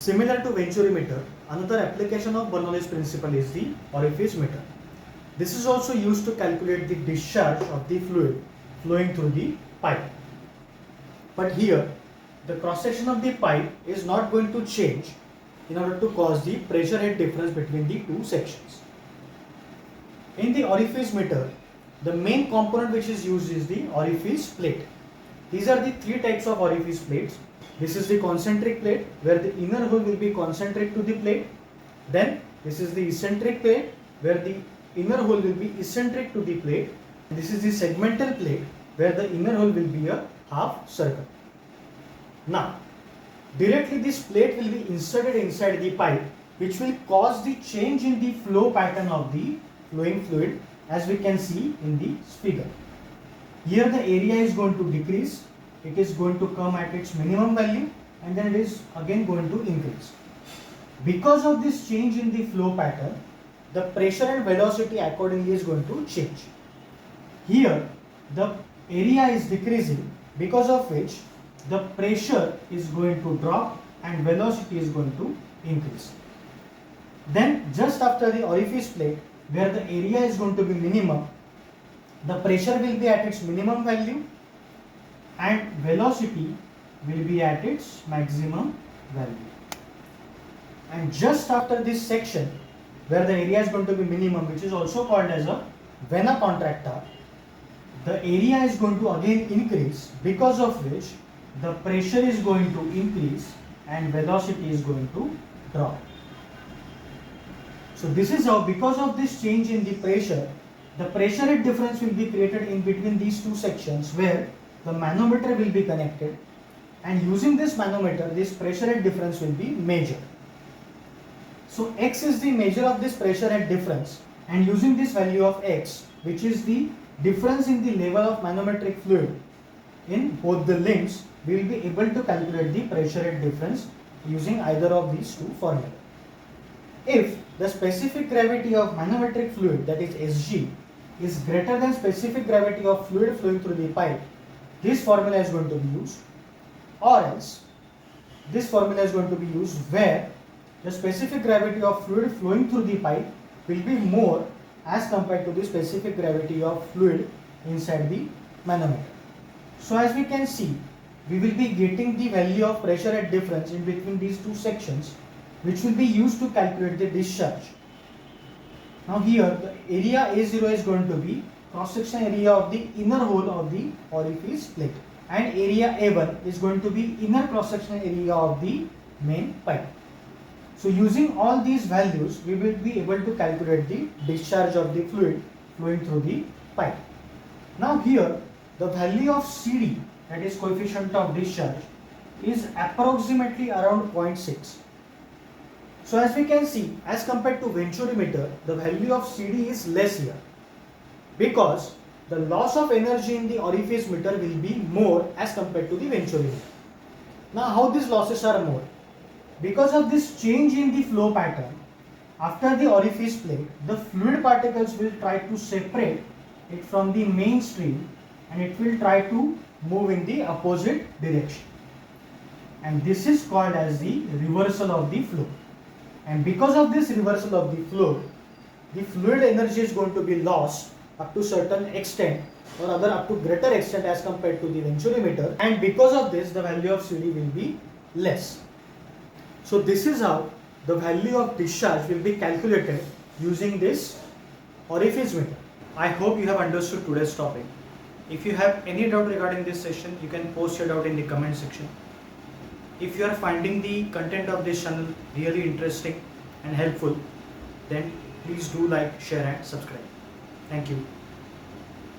Similar to Venturi meter, another application of Bernoulli's principle is the orifice meter. This is also used to calculate the discharge of the fluid flowing through the pipe. But here, the cross section of the pipe is not going to change in order to cause the pressure head difference between the two sections. In the orifice meter, the main component which is used is the orifice plate. These are the three types of orifice plates. This is the concentric plate where the inner hole will be concentric to the plate. Then this is the eccentric plate where the inner hole will be eccentric to the plate. This is the segmental plate where the inner hole will be a half circle. Now, directly this plate will be inserted inside the pipe, which will cause the change in the flow pattern of the flowing fluid, as we can see in the figure. Here the area is going to decrease, it is going to come at its minimum value, and then it is again going to increase. Because of this change in the flow pattern, the pressure and velocity accordingly is going to change. Here the area is decreasing, because of which the pressure is going to drop and velocity is going to increase. Then just after the orifice plate, where the area is going to be minimum, the pressure will be at its minimum value and velocity will be at its maximum value. And just after this section, where the area is going to be minimum, which is also called as a vena contracta, the area is going to again increase, because of which the pressure is going to increase and velocity is going to drop. So this is how, because of this change in the pressure head difference will be created in between these two sections where the manometer will be connected, and using this manometer this pressure head difference will be measured. So x is the measure of this pressure head difference, and using this value of x, which is the difference in the level of manometric fluid in both the limbs, we will be able to calculate the pressure head difference using either of these two formulas. If the specific gravity of manometric fluid, that is Sg, is greater than specific gravity of fluid flowing through the pipe, this formula is going to be used, or else this formula is going to be used where the specific gravity of fluid flowing through the pipe will be more as compared to the specific gravity of fluid inside the manometer. So as we can see, we will be getting the value of pressure head difference in between these two sections, which will be used to calculate the discharge. Now here the area A0 is going to be cross-section area of the inner hole of the orifice plate, and area A1 is going to be inner cross-section area of the main pipe. So using all these values, we will be able to calculate the discharge of the fluid flowing through the pipe. Now here the value of CD, that is coefficient of discharge, is approximately around 0.6. So as we can see, as compared to Venturi meter, the value of CD is less here, because the loss of energy in the orifice meter will be more as compared to the Venturi meter. Now how these losses are more? Because of this change in the flow pattern, after the orifice plate, the fluid particles will try to separate it from the main stream, and it will try to move in the opposite direction. And this is called as the reversal of the flow. And because of this reversal of the flow, the fluid energy is going to be lost up to certain extent, or other up to greater extent as compared to the Venturi meter, and because of this the value of CD will be less. So this is how the value of discharge will be calculated using this orifice meter. I hope you have understood today's topic. If you have any doubt regarding this session, you can post your doubt in the comment section. If you are finding the content of this channel really interesting and helpful, then please do like, share and subscribe. Thank you.